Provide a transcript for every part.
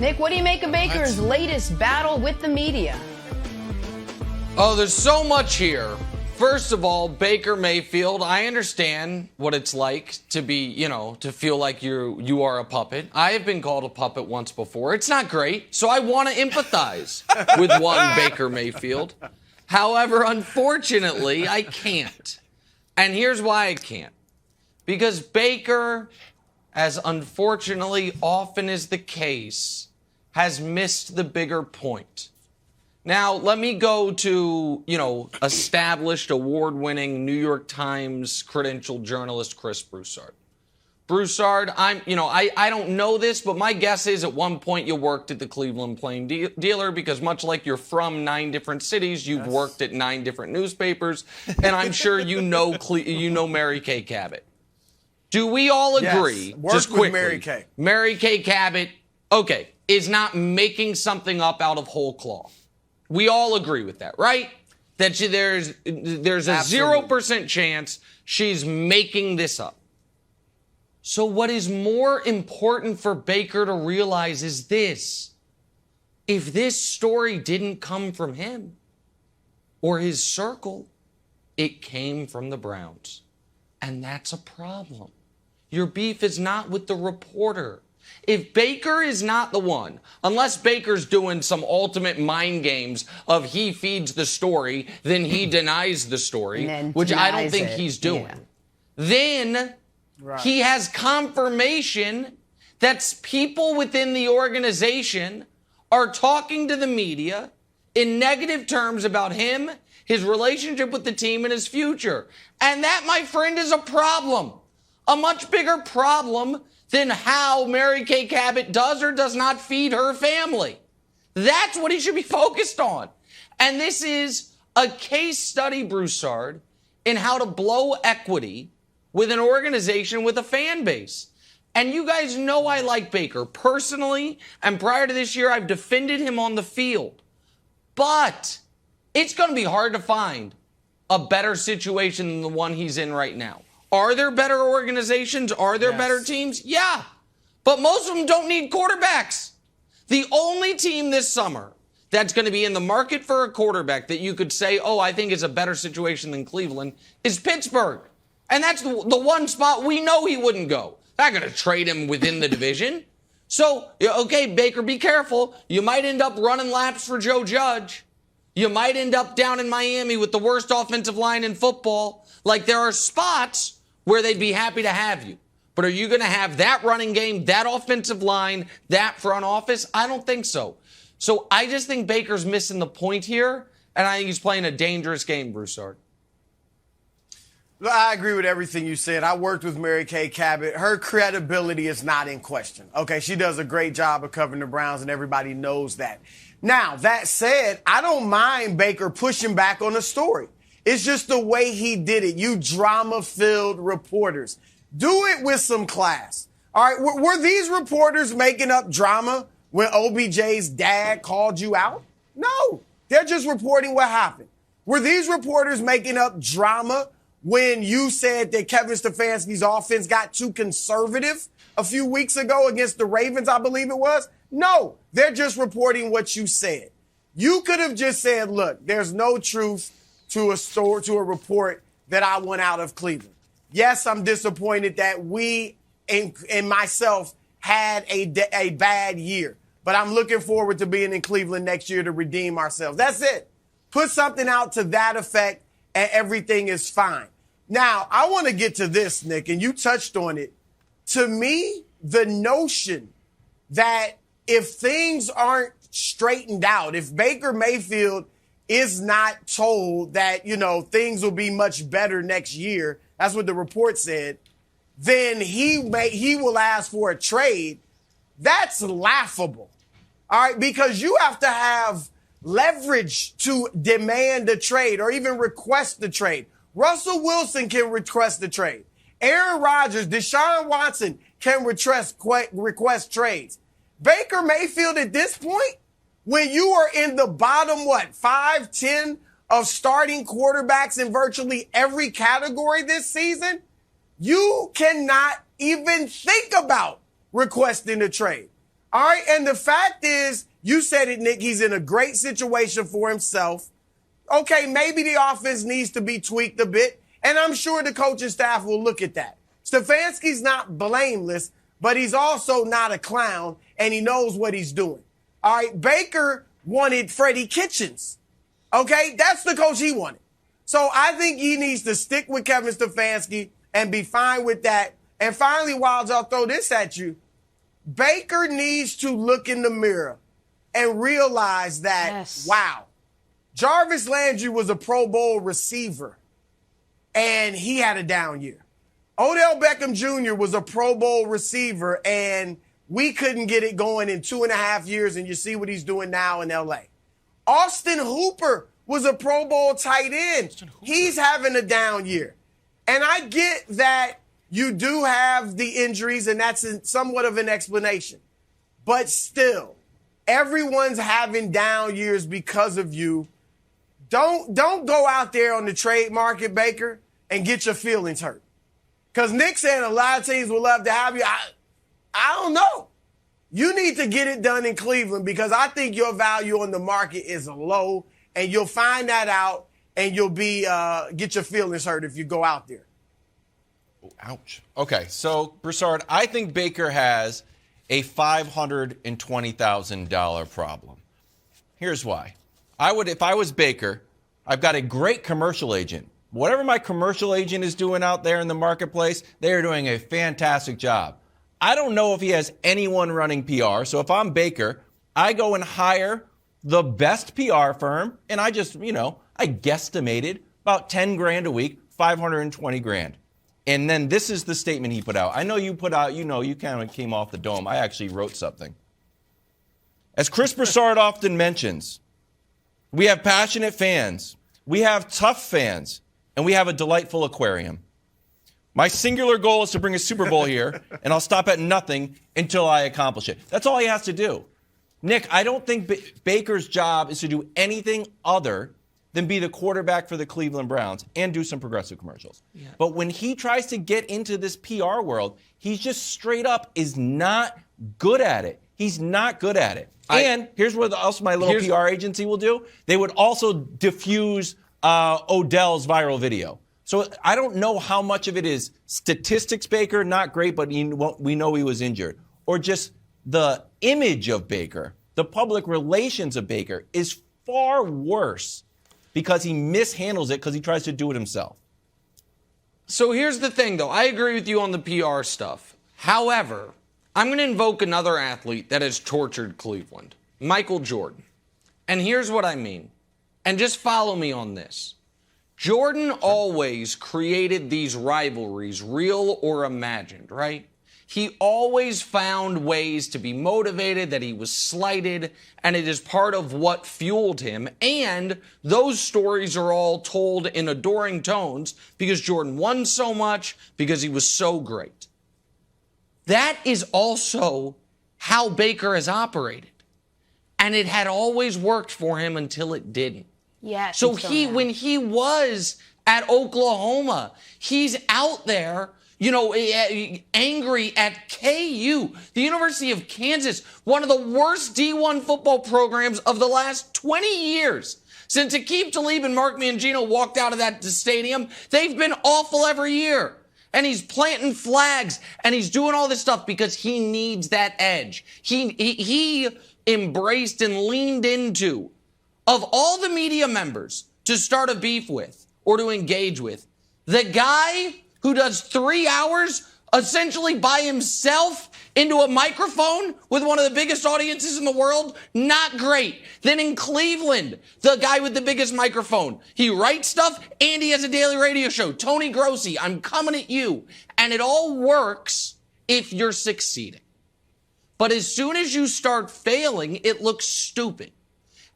Nick, what do you make of Baker's latest battle with the media? Oh, there's so much here. First of all, Baker Mayfield, I understand what it's like to be, to feel like you are a puppet. I have been called a puppet once before. It's not great, so I want to empathize with one Baker Mayfield. However, unfortunately, I can't. And here's why I can't. Because Baker, as unfortunately often is the case, has missed the bigger point. Now, let me go to, established, award-winning New York Times credentialed journalist Chris Broussard. Broussard, I don't know this, but my guess is at one point you worked at the Cleveland Plain Dealer because much like you're from 9 different cities, you've worked at 9 different newspapers, and I'm sure you know Mary Kay Cabot. Do we all agree, just quickly, with Mary Kay. Mary Kay Cabot, is not making something up out of whole cloth? We all agree with that, right? That there's a 0% chance she's making this up. So what is more important for Baker to realize is this. If this story didn't come from him or his circle, it came from the Browns. And that's a problem. Your beef is not with the reporter. If Baker is not the one, unless Baker's doing some ultimate mind games of he feeds the story, then he denies the story, which I don't think he's doing, then he has confirmation that people within the organization are talking to the media in negative terms about him, his relationship with the team, and his future. And that, my friend, is a problem. A much bigger problem than how Mary Kay Cabot does or does not feed her family. That's what he should be focused on. And this is a case study, Broussard, in how to blow equity with an organization with a fan base. And you guys know I like Baker personally, and prior to this year, I've defended him on the field. But it's going to be hard to find a better situation than the one he's in right now. Are there better organizations? Are there better teams? Yeah. But most of them don't need quarterbacks. The only team this summer that's going to be in the market for a quarterback that you could say, I think is a better situation than Cleveland, is Pittsburgh. And that's the one spot we know he wouldn't go. They're not going to trade him within the division. So, Baker, be careful. You might end up running laps for Joe Judge. You might end up down in Miami with the worst offensive line in football. Like, there are spots where they'd be happy to have you. But are you going to have that running game, that offensive line, that front office? I don't think so. So I just think Baker's missing the point here, and I think he's playing a dangerous game, Broussard. I agree with everything you said. I worked with Mary Kay Cabot. Her credibility is not in question. Okay, she does a great job of covering the Browns, and everybody knows that. Now, that said, I don't mind Baker pushing back on the story. It's just the way he did it. You drama-filled reporters. Do it with some class. All right, were these reporters making up drama when OBJ's dad called you out? No, they're just reporting what happened. Were these reporters making up drama when you said that Kevin Stefanski's offense got too conservative a few weeks ago against the Ravens, I believe it was? No, they're just reporting what you said. You could have just said, look, there's no truth to a report that I want out of Cleveland. Yes, I'm disappointed that we and myself had a bad year, but I'm looking forward to being in Cleveland next year to redeem ourselves. That's it. Put something out to that effect and everything is fine. Now, I want to get to this, Nick, and you touched on it. To me, the notion that if things aren't straightened out, if Baker Mayfield is not told that, things will be much better next year, that's what the report said, then he will ask for a trade. That's laughable. All right, because you have to have leverage to demand a trade or even request the trade. Russell Wilson can request the trade. Aaron Rodgers, Deshaun Watson can request trades. Baker Mayfield at this point, when you are in the bottom, 5, 10 of starting quarterbacks in virtually every category this season, you cannot even think about requesting a trade. All right, and the fact is, you said it, Nick, he's in a great situation for himself. Okay, maybe the offense needs to be tweaked a bit, and I'm sure the coaching staff will look at that. Stefanski's not blameless, but he's also not a clown, and he knows what he's doing. All right, Baker wanted Freddie Kitchens. Okay, that's the coach he wanted. So I think he needs to stick with Kevin Stefanski and be fine with that. And finally, Wilds, I'll throw this at you. Baker needs to look in the mirror and realize that, wow, Jarvis Landry was a Pro Bowl receiver, and he had a down year. Odell Beckham Jr. was a Pro Bowl receiver, and we couldn't get it going in 2.5 years, and you see what he's doing now in L.A. Austin Hooper was a Pro Bowl tight end. He's having a down year. And I get that you do have the injuries, and that's somewhat of an explanation. But still, everyone's having down years because of you. Don't go out there on the trade market, Baker, and get your feelings hurt. Because Nick said a lot of teams would love to have you. I don't know. You need to get it done in Cleveland because I think your value on the market is low, and you'll find that out, and you'll be get your feelings hurt if you go out there. Ouch. Okay, so, Broussard, I think Baker has a $520,000 problem. Here's why. If I was Baker, I've got a great commercial agent. Whatever my commercial agent is doing out there in the marketplace, they are doing a fantastic job. I don't know if he has anyone running PR, so if I'm Baker, I go and hire the best PR firm, and I just, I guesstimated about $10,000 a week, $520,000. And then this is the statement he put out. I know you put out, you kind of came off the dome. I actually wrote something. As Chris Broussard often mentions, we have passionate fans, we have tough fans, and we have a delightful aquarium. My singular goal is to bring a Super Bowl here, and I'll stop at nothing until I accomplish it. That's all he has to do. Nick, I don't think Baker's job is to do anything other than be the quarterback for the Cleveland Browns and do some progressive commercials. Yeah. But when he tries to get into this PR world, he's just straight up is not good at it. He's not good at it. And here's what else my little PR agency will do. They would also diffuse Odell's viral video. So I don't know how much of it is statistics, Baker, not great, but we know he was injured. Or just the image of Baker, the public relations of Baker is far worse because he mishandles it because he tries to do it himself. So here's the thing, though. I agree with you on the PR stuff. However, I'm going to invoke another athlete that has tortured Cleveland, Michael Jordan. And here's what I mean. And just follow me on this. Jordan always created these rivalries, real or imagined, right? He always found ways to be motivated, that he was slighted, and it is part of what fueled him. And those stories are all told in adoring tones because Jordan won so much, because he was so great. That is also how Baker has operated. And it had always worked for him until it didn't. Yes. So when he was at Oklahoma, he's out there, angry at KU, the University of Kansas, one of the worst D1 football programs of the last 20 years. Since Aqib Talib and Mark Mangino walked out of that stadium, they've been awful every year. And he's planting flags and he's doing all this stuff because he needs that edge. He embraced and leaned into, of all the media members to start a beef with or to engage with, the guy who does 3 hours essentially by himself into a microphone with one of the biggest audiences in the world, not great. Then in Cleveland, the guy with the biggest microphone, he writes stuff and he has a daily radio show. Tony Grossi, I'm coming at you. And it all works if you're succeeding. But as soon as you start failing, it looks stupid.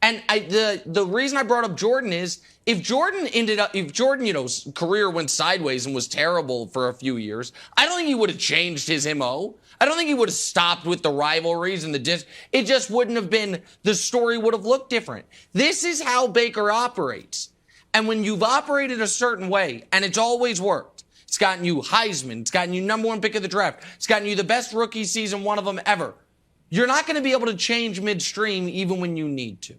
And the reason I brought up Jordan is if Jordan's career went sideways and was terrible for a few years, I don't think he would have changed his MO. I don't think he would have stopped with the rivalries and it just wouldn't have been, the story would have looked different. This is how Baker operates. And when you've operated a certain way, and it's always worked, it's gotten you Heisman, it's gotten you #1 pick of the draft, it's gotten you the best rookie season, one of them ever. You're not going to be able to change midstream even when you need to.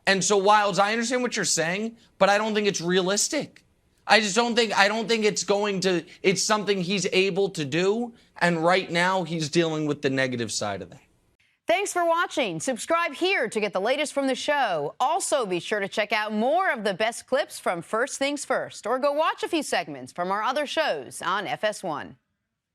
And so, Wilds, I understand what you're saying, but I don't think it's realistic. I don't think it's something he's able to do. And right now he's dealing with the negative side of that. Thanks for watching. Subscribe here to get the latest from the show. Also, be sure to check out more of the best clips from First Things First, or go watch a few segments from our other shows on FS1.